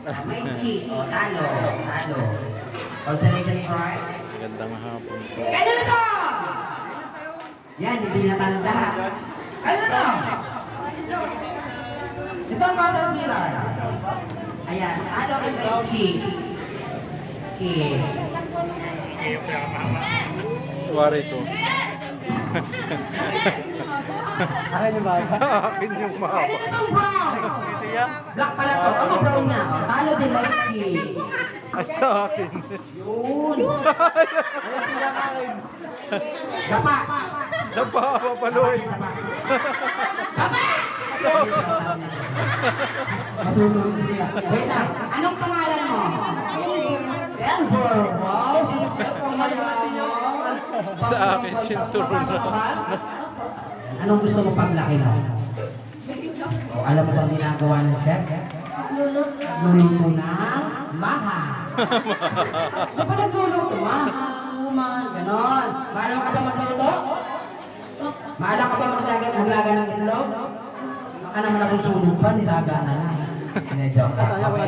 May cheese. O, talo. Talo. Consolation prize. Magandang hapon po. Ano na to? Yan, hindi natanda. Ano na to? Ito ang caterpillar. Ayan, ano kay Chi? Chi. Wari to. Akin yung bago. Sa akin yung mapa. Ano na itong brown? Black pala to. Ano brown niya? O, talo din kay Chi. Ay, sa akin. Yun. Ayan lang akin. Dapa. Dapa, papaloy. Dapa! Masunod siya. Wait lang. Anong pangalan mo? Elber. Wow, sister ko ngayon. Sa akin, sinturon na. Anong gusto mo paglaki mo? O, alam mo bang ginagawa ng chef? Luluto ng maha. Di ba nagluluto? Maha, suman, ganon. Maalam ka ba magluto? Maalam ka ba maglaga ng itlog? Baka naman nasusunog pa, nilaga na lang. Joke.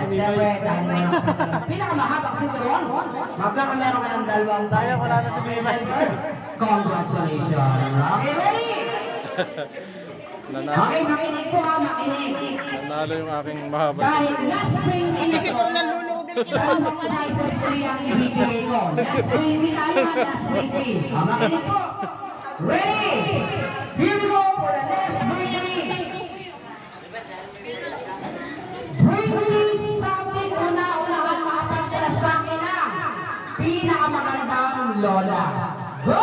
Siyempre, dahil naman ang pinakamahabang sinturon, magkakameron ka ng dalawang Sayang, wala na si Mimay. Congratulations! Okay, ready? Nanalo, Okay, makinig po ha, makinig. nanalo yung aking mahaba. Dahil last spring, dalawang prizes free ang ibibigay ko. Last spring, tayo last spring. Makinig po. Ready? Here we go for the last spring. Bring me something una-unahan makapagdala sa akin ang pinakamagandang lola. Go!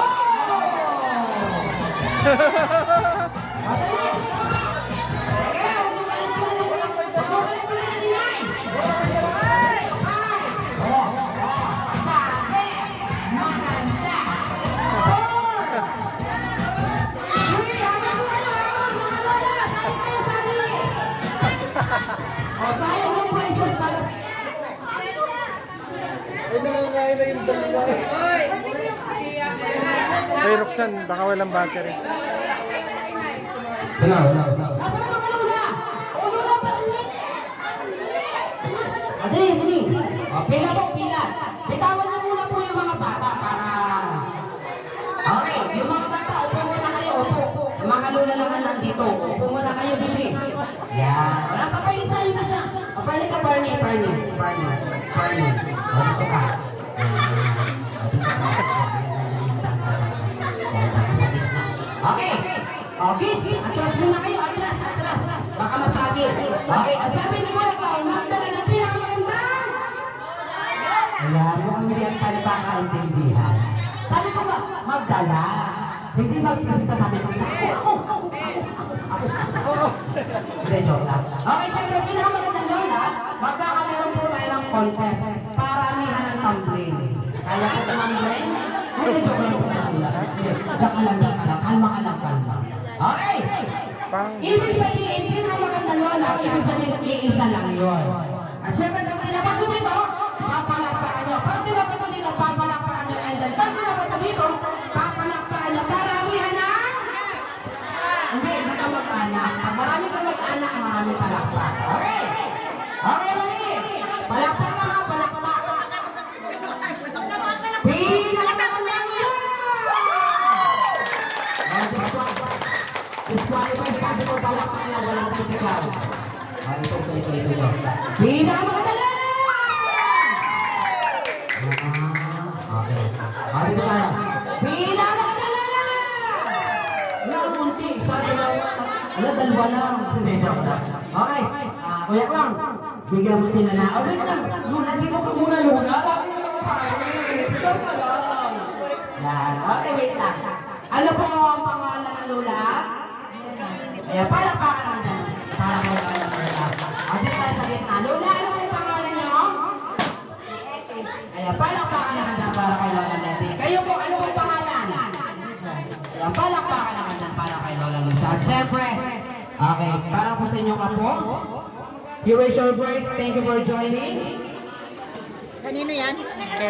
Madali! Teka, huwag mo palit-palit na nilay! Oh, sabi, maganda! 4! 3! Habang mo kayo, mga lola! Sali kayo, sali! O, sayang yung prices para sa... Ay, nangangain na yung dalawa. Hey, Roxanne, baka walang battery. Wala. Nasaan ang mga lola? O, lola pa rin! Dali. O, pila po, pila. Bitawan niyo muna po yung mga bata para... Okay, yung mga bata, upo muna kayo, upo. Yung mga lola lang nandito, upo muna kayo, bibi. Yan. O, nasa pa isa. O, Barney ka, Barney. O, dito ka. Okay. O, kids, atras muna kayo, atras. Baka masagit. Okay, ang sabi ni Kuya Clown, magdala ng pinakamagandang. Ayan, mukhang hindi ang tayo kakaintindihan. Sabi ko ba, magdala. Hindi magpresenta, sabi ko, ako. Hindi, joke lang. Okay, siyempre, pinakamagandang lola, magkakameron po tayo ng contest para amihan ng tumbling. Kaya po tumambling? Hindi, joke lang po na. Daka lang. Kalma. Okay! Ibig sabihin, pinakamagandang lola, ibig sabihin, iisa lang yun. At siyempre, kung tinapat ko dito, papalakpakan nyo. Pag tinapat ko dito, papalakpakan nyo. And then, pag tinapat ko dito, papalakpakan nyo. Karamihan na? Hindi, nagkamag-anak. Pag maraming kamag-anak, maraming palakpak. Okay? Okay, ready? Palakpak na nga, palakpak. Pinakamagandang lola! Disqualified, sabi ko palakpak lang, walang sisigaw. Ito. Pinakamagandang lola! Okay. Dito tayo. Pinakamagandang lola! Wala, munti. Wala, dalawa lang. Hindi, joke lang. Okay. Kuya lang. Bigyan mo sila na. Wait lang. Luna, di mo ka muna, Luna. Bakit naman mo tayo? Joke ka lang. Yan. Okay, wait lang. Ano po ang pangalan ng lola? Ayan, palakpakan naman dyan. Para mo lang ang lola. Dito tayo sa gitna. Lola, ano po yung pangalan nyo? Ayan, palakpakan naman dyan para kay Lola Letty. Kayo po, ano po yung pangalan? Ayan, palakpakan naman dyan para kay Lola Lisa. At syempre, okay, para po sa inyong apo. Here is your prize. Thank you for joining. Kanino yan?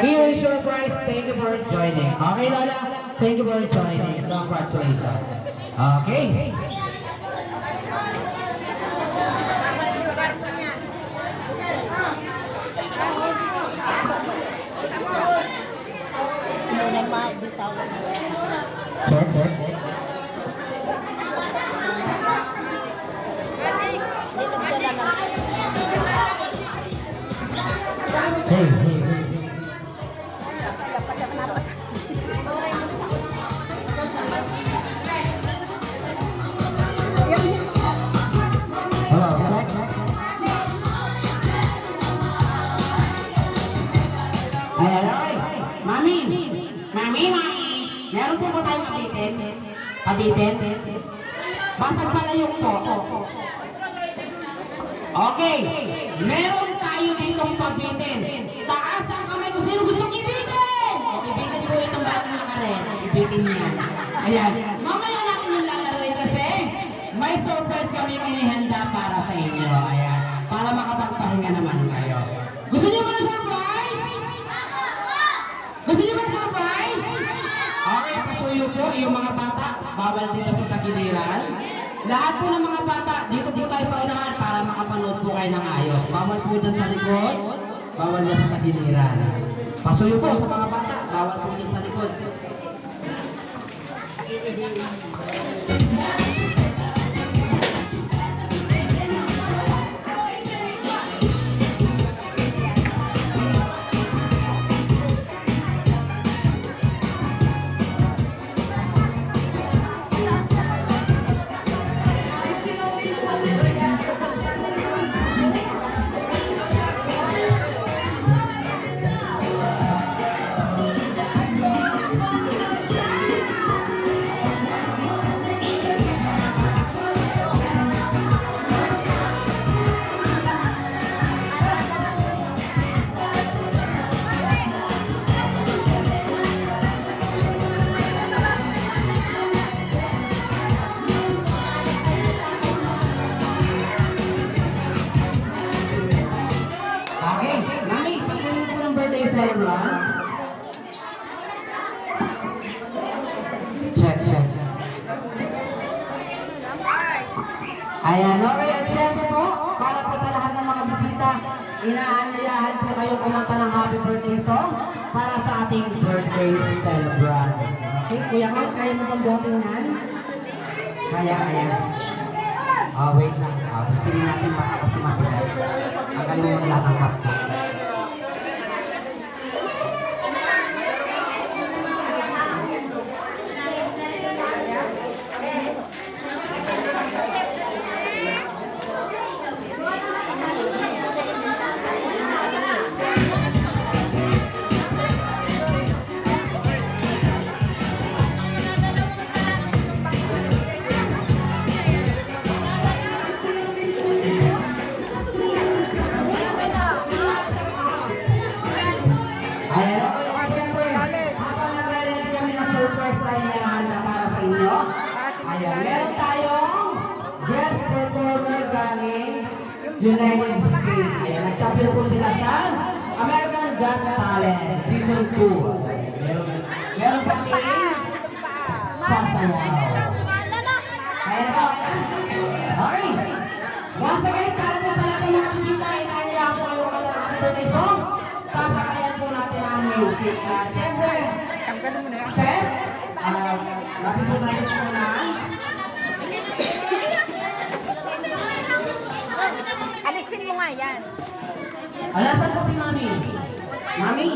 Here is your prize. Thank you for joining. Okay, Lola. Thank you for joining. Congratulations. Okay. Check, check, check. Hey, hey, hey. Hello, check, check. Ayan, okay. Mami, meron po ba tayong pabitin? Pabitin? Basag palayok po. Okay, meron tayo ditong pabitin. Taas ang kamay kung sino gustong ibitin. Ibitin po itong batang nakaren. Ibitin niya. Ayan, mamaya natin yung lalaroin kasi may surprise kami inihanda para sa inyo. Ayan, para makapagpahinga naman kayo. Gusto niyo ba na surprise? Gusto niyo ba na surprise? Okay, pasuyo po yung mga bata. Bawal dito sa tagiliran. Lahat po ng mga bata, dito po tayo sa unahan para makapanood po kayo ng ayos. Bawal po dyan sa likod, bawal dyan sa tagiliran. Pasuyo po sa mga bata, bawal po dyan sa likod. Okay, Mami, pasuyo po ng birthday celebrant. Check, check. Ayan, okay, at syempre po, para po sa lahat ng mga bisita, inaanyayahan po kayo kumanta ng happy birthday song para sa ating birthday celebrant. Okay, Kuya Mark, kaya mo bang botingan? Kaya. Wait lang. Gusto natin baka kasi masigat. Ang galing mo lahat ng kapto. Ayan, okay, siyempre, habang nagre-ready kami ng surprise na inihanda para sa inyo, ayan, meron tayong guest performer galing United States. Ayan, nagtapil po sila sa American Got Talent Season 2. Meron sa ating sasayaw. Ayan po, okay. Once again, para po sa lahat ng mga bisita, inaanyayahan po kayo kumanta ng happy birthday song. Sasakayan po natin ang music. Siyempre, set, lapit po tayo sa unahan. Alisin mo nga yan. Alasan po si Mami. Mami.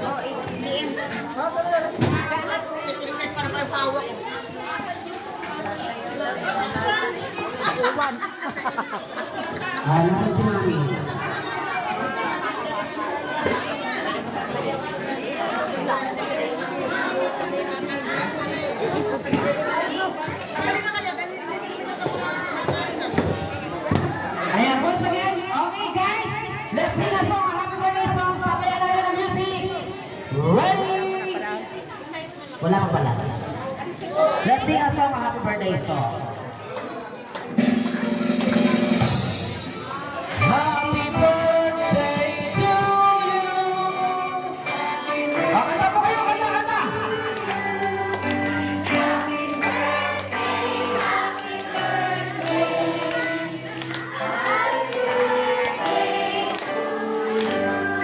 Oh, i-DM. Para hawak. Iwan. Alasan si Mami. Ayan, once again, okay guys, let's sing a song, a happy birthday song, sabayan natin ang music. Ready? Wala pa pala. Let's sing a song, a happy birthday song. Happy birthday to you. Kanta po kayo, kanta.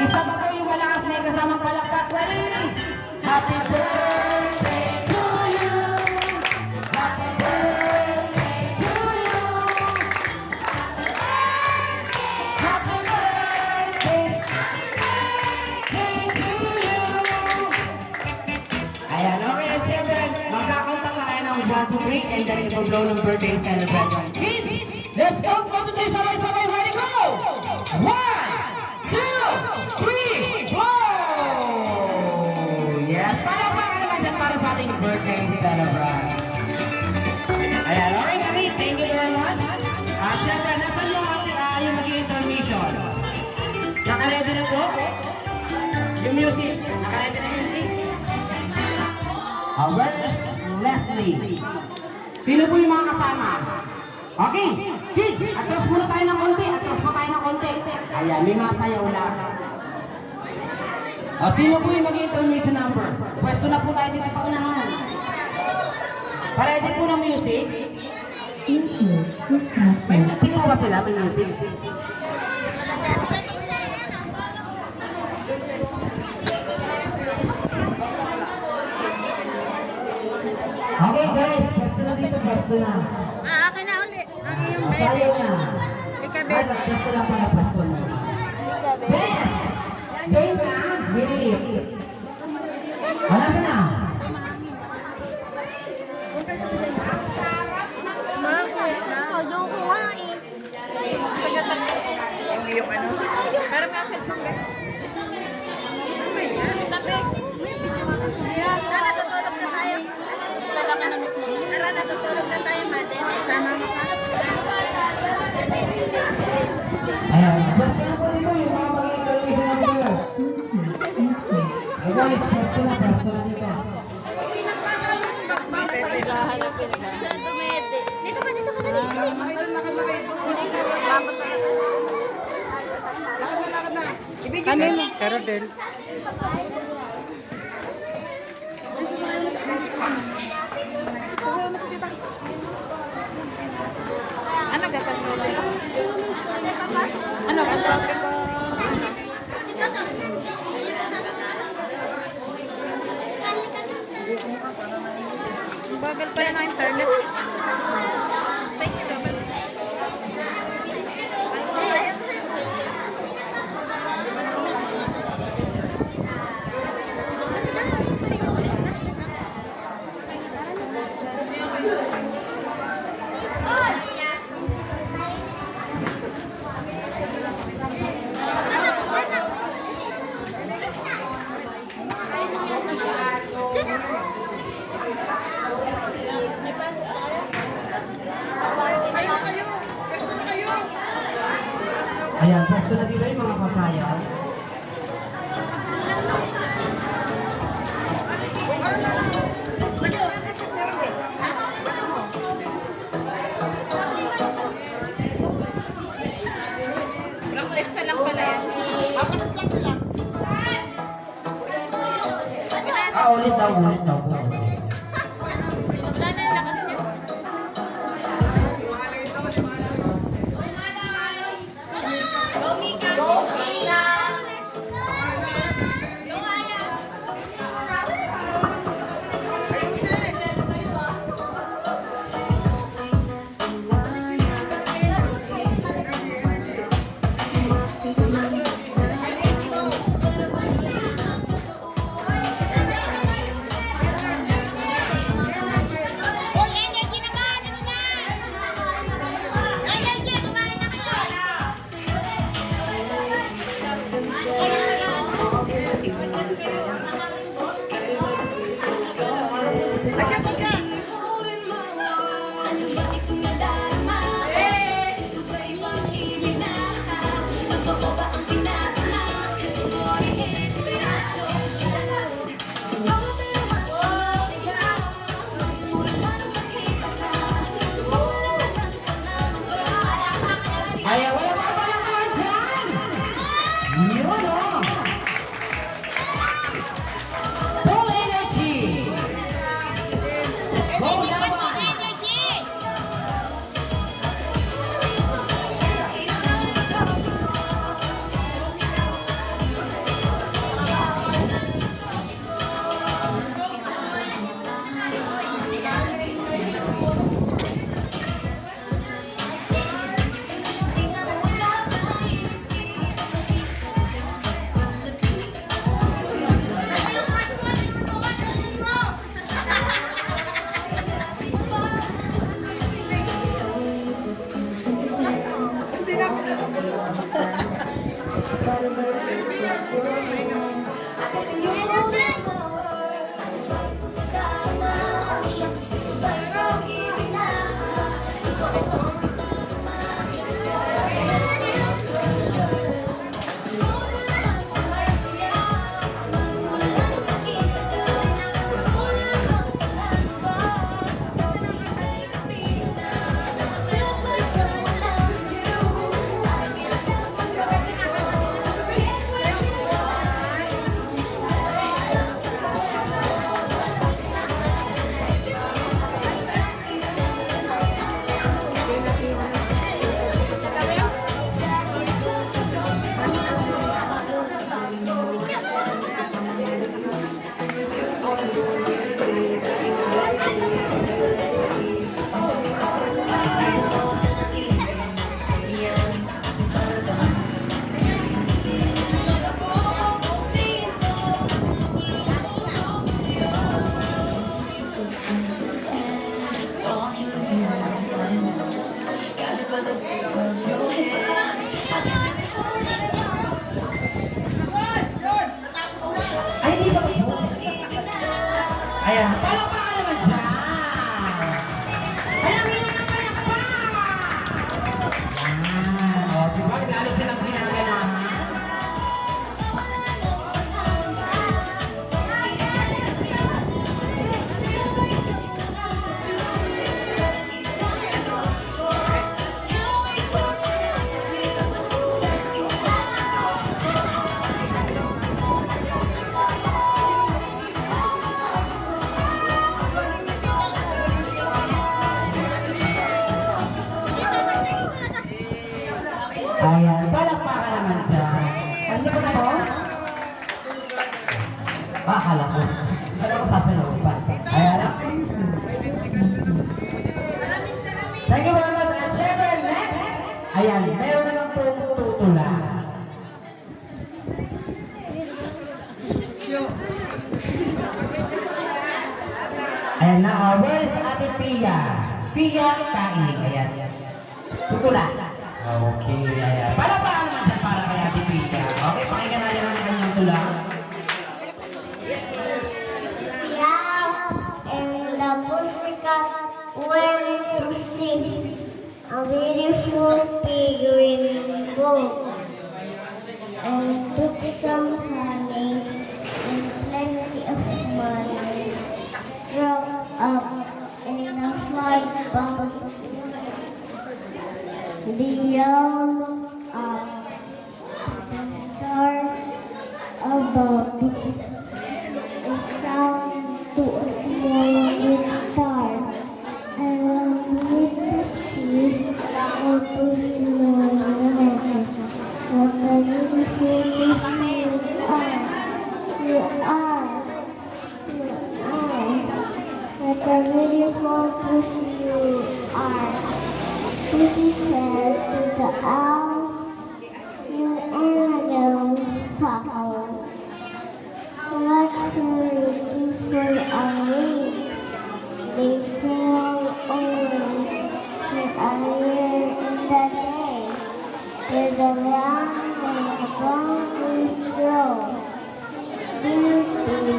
Isa pa po yung malakas 1, 2, 3, and then i-blow ng birthday celebration. Kids, let's count 1, 2, 3, sabay-sabay, ready, go! 1, 2, 3, blow! Yes, palakpakan naman dyan para sa ating birthday celebrant. Ayan, okay kami, thank you very much. At syempre, nasan yung magiging intermission? Nakaredy na po? Yung music, nakaredy na yung music? Where's Leslie? Sino po yung mga kasama? Okay, kids, atras muna tayo ng konti, atras pa tayo ng konti. Ayan, may mga sayaw lang. Sino po yung magiging intermission number? Pwesto na po tayo dito sa unahan. Paready po ng music? May music po ba sila? May music? Okay guys, pwesto na dito, pwesto na. Akin na uli. Ang iyong bebe. Sayaw na. Ika Ay, bebe. pwesto lang para pwesto na. Ika bebe. Best! Game na, Willie. Wala sa na? Bakit? Ayaw ko nga eh. Yung iyong ano? Pero nga cellphone ka. Tapik. Tara, natutulog na tayo. Talaga na nito. Tara, natutulog na tayo, Maden. Sana Ayan, pwesto na po dito yung mga magiging intermission number. Okay guys, pwesto na dito. Saan tumete? Dito ka, dito ka, dali. Lakad na kayo. Lakad na. Ibigay Kanino? Caradel. Ano gapan mo? Ano ka traffic ko? Bagal pala ng internet. Thank you, Robert. Ayan, pwesto na dito yung mga kasayaw. Practice pa lang pala yan. Papanas lang sila. Ulit daw. Wala na yung lakas niya. Hoy, energy naman! Ano na? Energy, kumain na kayo! Agad, agad! Ayan, wala mga palakpakan dyan! Yun o! Full energy! Go Energy, naman! ba't mo energy? Ay, di ba po? Ayan, palakpakan naman dyan. Ayan, hindi na palakpak. O, diba? Lalo silang ginagawa. Ayan, palakpakan naman dyan. Ano ko na po? Akala ko. Akala ko sasayaw pa. Ayan. Thank you very much. And syempre, next. Ayan, meron na lang pong tutula. Ayan na, where is Ate Pia? Pia Kain. Ayan. Tutula. Okay, ayan. Palakpakan naman dyan para kay Ate Pia. Okay, pakinggan natin ang kanyang tula. Love and the pussycat went to sing a beautiful figurine book and took some honey and plenty of money from up in the far above. They all looked up to the stars above. A sound to a small guitar. I love to see how to small what a beautiful pussy you are. You are. You are. What a beautiful pussy you are. Pussy said to the owl, you are a little fowl. What shall we do for a week? They sail away for a year in the day to the land where the boundaries grow. Beauty,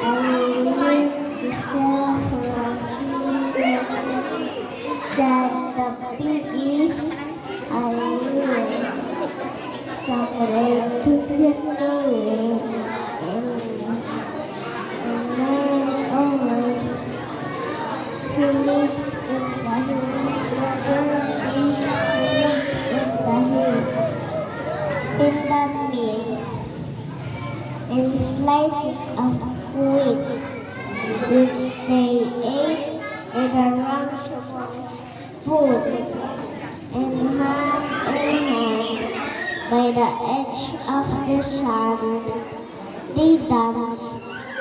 and we live to sail for a children. Said the piggy, I will. Someday to get away. And then only who lives in the hill, the birdie lives in the hill, in the midst, in slices of wheat, which they ate in a rumshable food, and hand in hand by the edge of the sun. They dance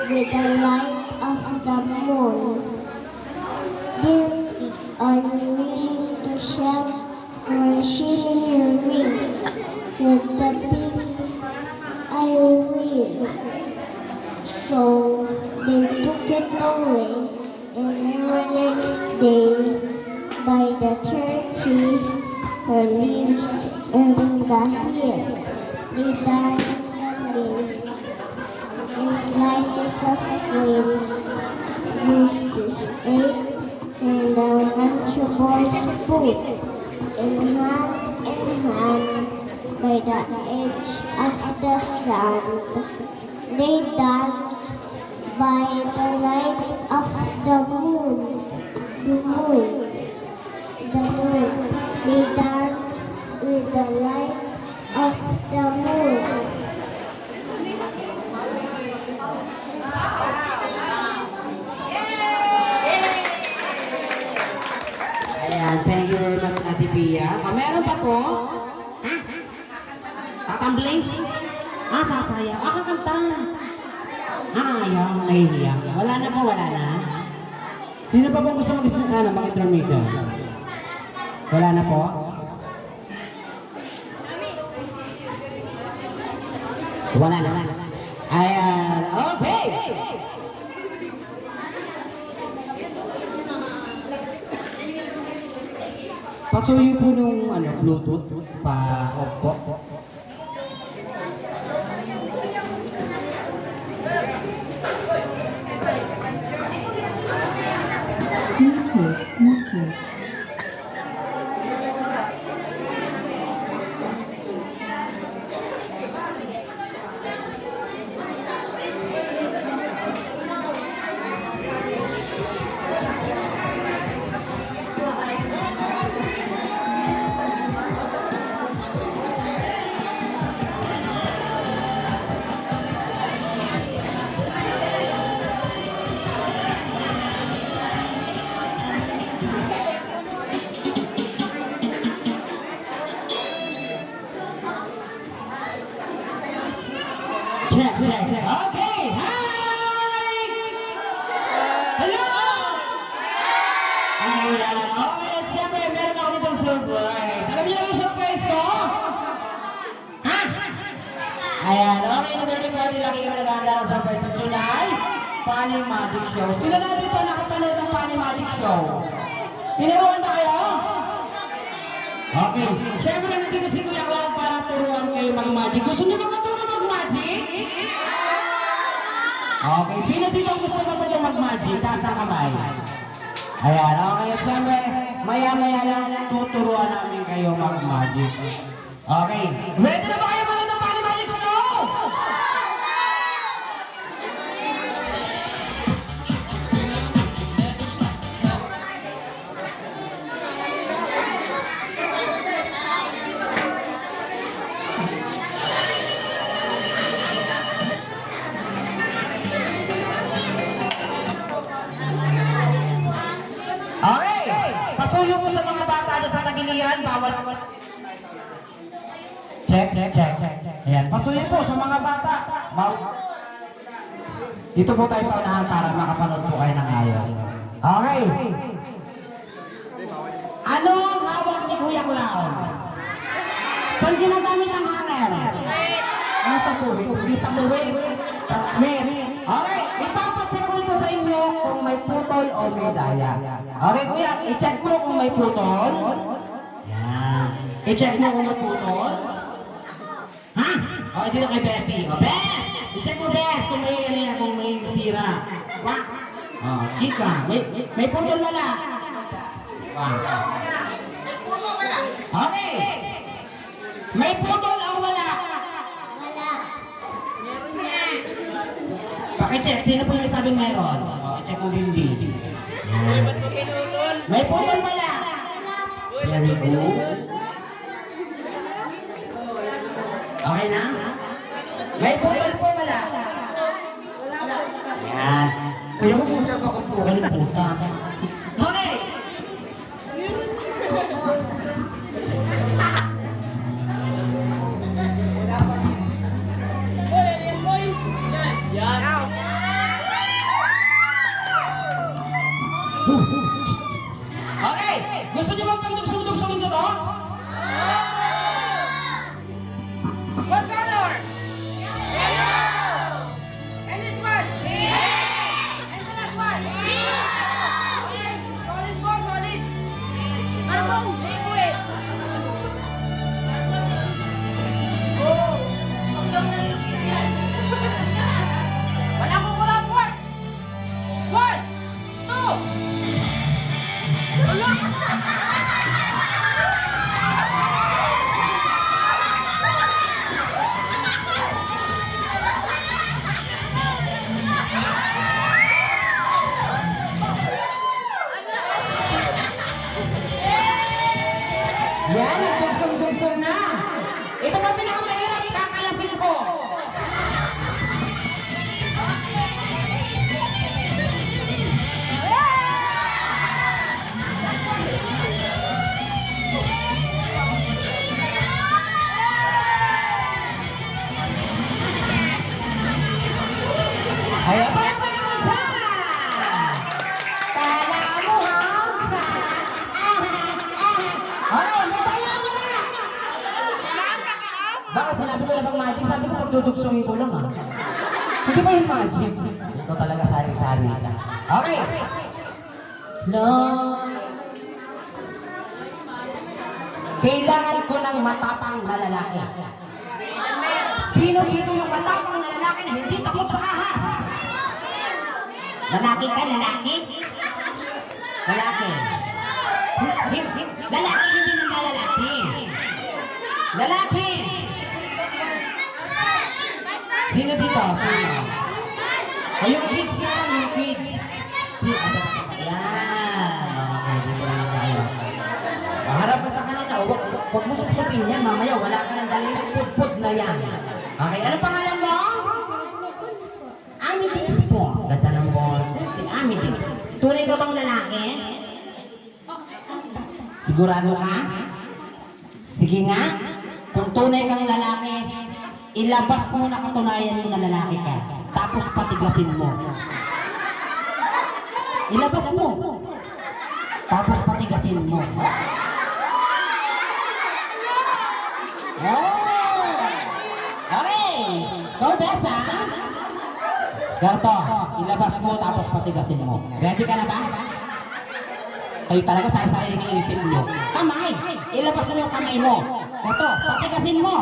with the light of the moon. Guilty are you willing to sell for a shilling ring? Said the pig, I will. So they took it away, and the next day by the churchy her leaves in the hill. They died in the leaves. And slices of quails, Eustace ate, and the lunchables food, in hand by the edge of the sand. They danced by the light of the moon, the moon, the moon. They danced with the light of the moon. Ayan, thank you very much, Ate Pia. Meron pa po? Ha? Tatambling? Sasaya. Kakanta. Ayaw, nahihiya. Wala na po, wala na. Sino pa po gusto mag-intermission? Wala na po? Wala na. Ayan, okay! Pasuyo po nung Bluetooth pa off po. Check. Okay, hi! Hello! Ayan, okay, at siyempre, meron ako ditong surprise. Alam niyo na yung surprise ko? Ha? Ayan, okay, na-ready po nila kami naghahanda ng surprise sa July Funny Magic Show. Sino na dito nakapanood ng Funny Magic Show? Tinuruan ba kayo? Okay, siyempre nandito si Kuya Clown para turuan kayo mag-magic. Gusto niyo ba matuto mag-magic? Okay, sino dito gusto matuto mag-magic? Taas ang kamay. Ayan, okay, at siyempre, maya-maya lang tuturuan namin kayo mag-magic. Okay, ready na ba kayo manood ng Funny Magic Show? Okay, pasuyo po sa mga bata dyan sa tagiliran, bawal. Check. Ayan, pasuyo po sa mga bata. Dito po tayo sa unahan para makapanood po kayo ng ayos. Okay. Ano ang hawak ni Kuya Clown? Saan ginagamit ang hanger? Ano sa tuwid? Hindi sa tuwid. Okay, ipapacheck ko ito sa inyo kung may putol o may daya. Okay, Kuya, i-check mo kung may putol. Yan. I-check mo kung may putol. Ha? Okay, dito kay Bessie. O, Bess! I-check mo, Bess, kung may sira. Wa? O, chika. May putol wala. Wa? Okay. May putol o wala? Pakicheck, sino po yung sabing meron? O, i-check mo, Bimbi. Yan. May putol wala? Very good. Okay na? May putol po wala? Yan. Kaya mo po siya pakupukan ng putas. Okay! Okay! Gusto niyo bang pagdugsong-dugsongin ko to? What color? Yellow! And this one? Red! And the last one? Green! Okay, solid po, solid. Carbon, liquid. Oh, hanggang na yung yan. Wala kong wala po. 1, 2. Wala! Yan, nagdugsong-dugsong na. Ito pa pinakamahirap, kakalasin ko. Ayan pa yung mga dyan. Kala mo hanggang. Okay, matayan mo na. Baka sinabi ko na pang magic, sabi ko pagdudugsongin ko lang ha. Hindi ba yung magic? Ito talaga sari-sari ka. Okay. No. Kailangan ko ng matapang na lalaki. Sino dito yung matapang na lalaki na hindi takot sa ahas? Lalaki ka, lalaki? Lalaki. Lalaki, hindi naman lalaki. Lalaki. Sino dito? Sino? O yung kids na lang, yung kids. Yan. Okay, dito na lang tayo. Harap pa sa kanila. Huwag mo susupin yan. Mamaya wala ka ng daliri. Put-put na yan. Okay, ano pangalan mo? Ami Dix po. Ganda ng boses. Si Ami Dix. Tunay ka bang lalaki? Sigurado ka? Sige nga. Kung tunay kang lalaki, ilabas mo na katunayan mo na lalaki ka. Tapos patigasin mo. Ilabas mo. Tapos patigasin mo. Oh! Okay! Go, Besa! Garto, ilabas mo tapos patigasin mo. Ready ka na ba? Kayo talaga sarili ng isip mo. Kamay! Ilabas mo yung kamay mo. Garto, patigasin mo.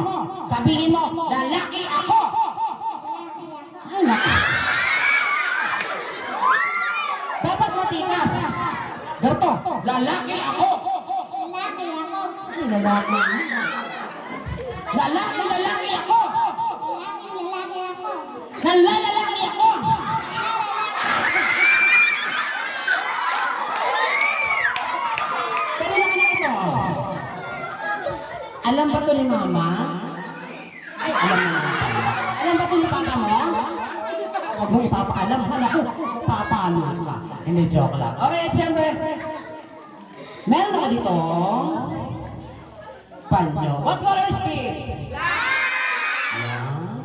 Sabihin mo, lalaki ako! Ay, naku. Dapat matigas. Garto, lalaki ako! Lalaki ako. Ay, lalaki. Lalaki ako! Lalaki ako. Lalaki ako! Pero naman ito. Alam ba to ni Mama? Ay, alam na naman tayo. Alam ba to ni Papa mo? Huwag mo ipapaalam. Hala ko, papalo ka. Hindi, joke lang. Okay, at syempre, meron ako dito. Panyo. What color is this? Yan.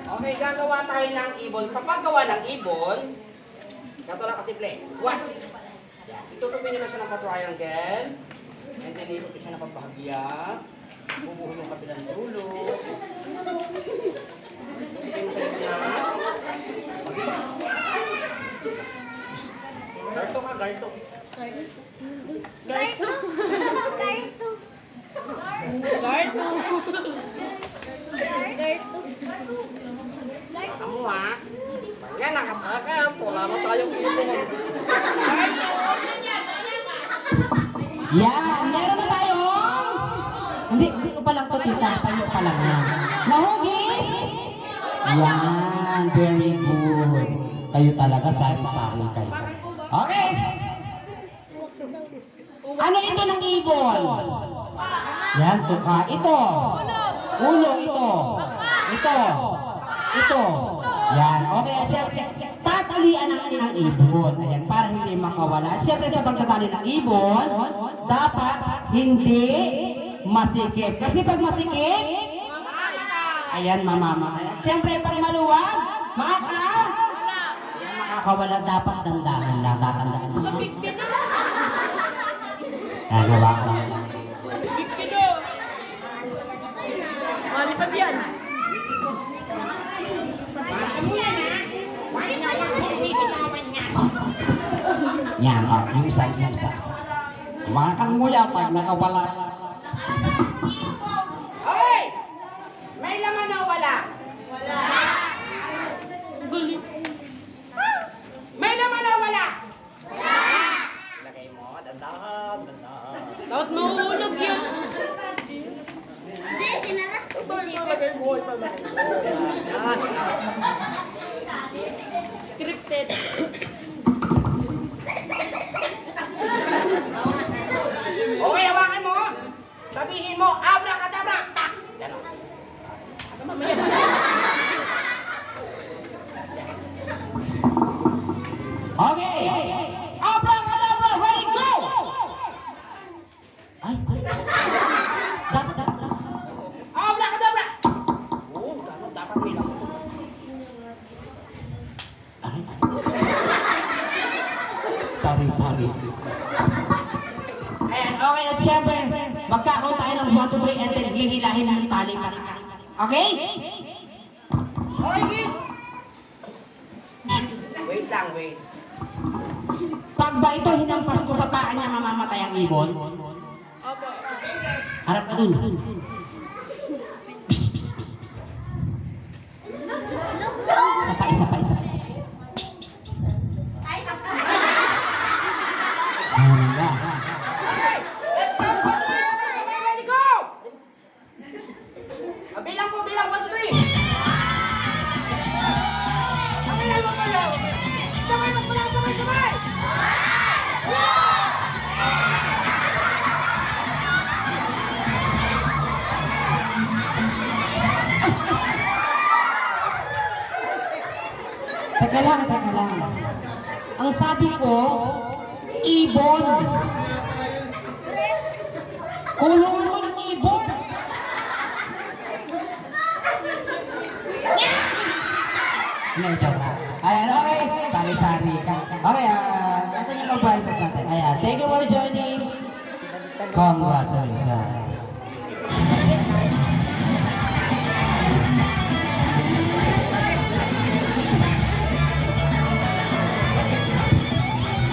Okay, gagawa tayo ng ibon. Sa paggawa ng ibon, ganito lang kasimple. Watch! Yan. Itutupin nyo na siya ng pa-triangle. And then itutupin siya ng pagbahagya. Bubuhin yung kabilang dulo. Itutupin mo siya na. Garto ka, garto. Kamu ha? Yan, nakatakas. Wala na tayong ibon. Yan, meron na tayo. Hindi ko pa lang to, tita. Panyo pa lang yan. Nahugis? Yan, very good. Kayo talaga, sari-sari kayo. Okay. Ano ito ng ibon? Yan, tuka. Ito. Ulo, ito. Ito. Ito. Yan. Okay, siyempre, tatalian ng ibon. Ayan, para hindi makawala. Siyempre, sa pagtatali ng ibon, dapat hindi masikip. Kasi pag masikip, ayan, mamamatay. Siyempre, pag maluwag, makakawala, dapat dandahan lang. Tatandaan mo. Ayan, gawa ko. Malipad yan. Yan, yung isa. Makan mo yan pag nakawala. Okay! May laman na wala? Wala. May laman na wala? Wala. Lagay mo, dandahan. Dapat mahulog yun. Hindi, sinara. Lagay mo, scripted. Okay, hawakan mo. Sabihin mo, abracadabra. Tak! Ganon. Ano mamaya? Okay! Abracadabra, ready, go! Ay. Abracadabra! Oo, ganon. Dapat may lang. Ay. Sorry. Ayan, okay, at syempre, magkakaroon tayo ng 1, 2, 3, and then hihilahin ng tali. Okay? Okay, kids! Wait lang, wait. Pag ba ito hinampas ko sa paa niya, mamamatay ang ibon? Opo. Harap ka dun. Isa pa. Ano ba? Let's go! Ready, go! Bilang po, 1, 2, 3. Sabay! Teka lang. Ang sabi ko, ibon. Kulungan mo ng ibon. Hindi, joke lang. Ayan, okay. Sari-sari ka. Okay, kasi yung pag-prices natin. Ayan, thank you for joining. Congratulations.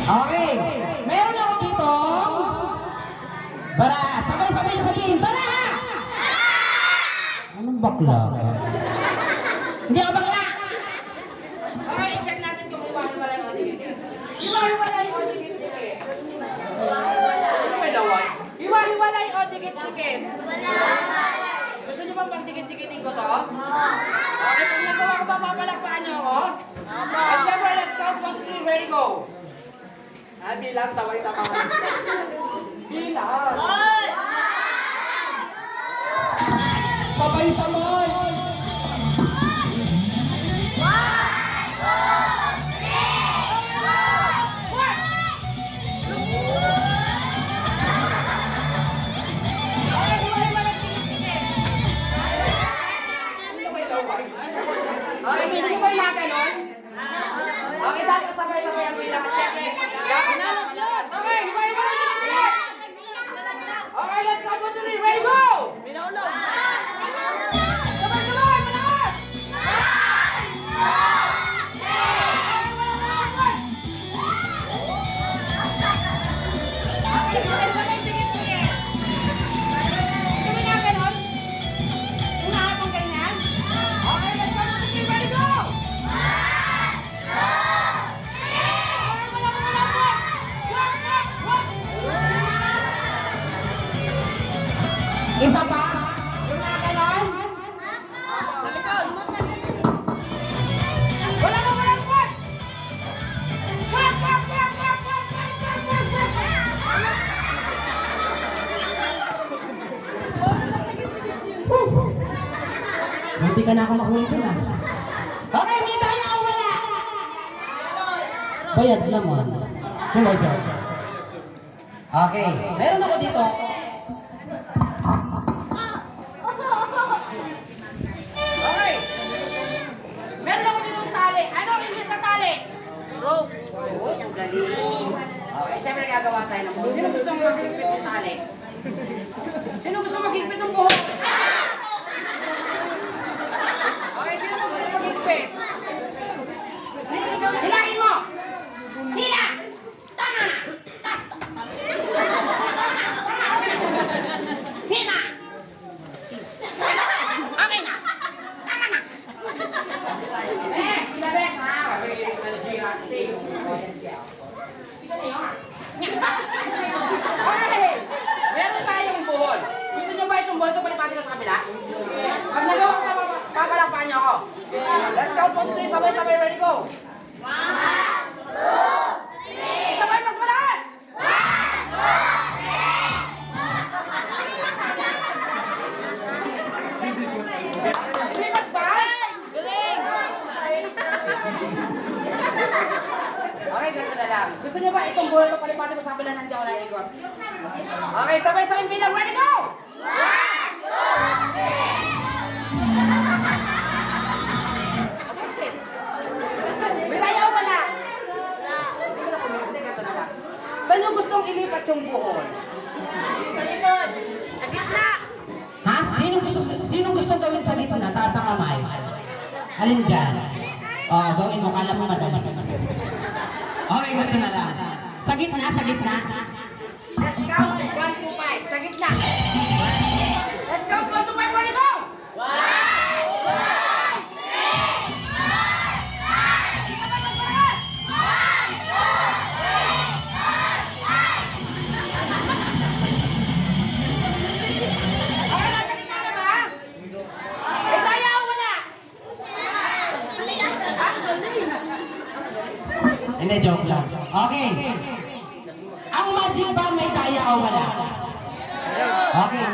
Okay, meron ako dito. Bara, sabay-sabay sabihin, bara! Anong bakla ka? Hindi ako bakla! Okay, i-check natin kung iwahiwalay o dikit. Iwahiwalay o dikit-dikit. Ano may lawan? Iwahiwalay o dikit-dikit? Gusto niyo bang pang-dikit-dikitin ko to? Okay, kung nagawa ko ba, papalakpakan niyo ako? At syempre, let's count 1, 2, 3, ready, go! Bilang, taway-tama. Bilang! Sabay-sabay! Okay, gusto niyo ba yung mga ganon? Okay, dapat sabay-sabay ang bilang. At syempre, okay, hiwa-hiwalay dikit-dikit! Okay, let's count 1, 2, 3, ready, go! Sabay-sabay, malakas! Okay, hiwa-hiwalay dikit-dikit! Gusto mo nga ganon? Yung nakapang ganyan? Okay, let's count 1, 2, 3, ready, go! Isa pa? Yung mga ganon? Walang pot! Wak! Hindi ka na ako mahuli dun ah. Okay, may tayo na wala. Bayad naman. Hello, John. Okay, meron ako dito. Okay. Meron ako ditong tali. Ano ang English sa tali? Rope. Uy, ang galing. Okay, siyempre gagawa tayo ng buhok. Sino gusto magigpit ng tali? Sino gusto magigpit ng buhok? Okay, sino gusto magigpit? Hilahin mo! Hila! Tama na! Hila! Okay na! Tama na! Sila Bek, ha? Okay! Meron tayong buhol. Gusto niyo ba itong buhol? Ito palipatin ko sa kabila? Pag nagawa ko, papalakpakan niyo ako. Let's count 1, 2, 3, sabay-sabay, ready, go! 1, 2, 3! Sabay, mas malakas! 1, 2, 3! Lipat ba? Galing! Okay, ganito na lang. Gusto niyo ba itong buhol ito palipatin ko sa kabila ng hindi ako naikot? Okay, sabay-sabay bilang, ready, go! 1, 2, 3! May tayo wala? Hindi, ganito na lang. Saan niyo gustong ilipat yung buhol? Sa gitna! Ha? Sino gusto gawin sa gitna? Taas ang kamay. Alin dyan? Oo, gawin mo. Kala mo madali. Okay, ganito na lang. Sa gitna. Let's count. 1, 2, 5. Sa gitna. Hindi, joke lang. Okay. Ang magic ba may daya o wala? Okay.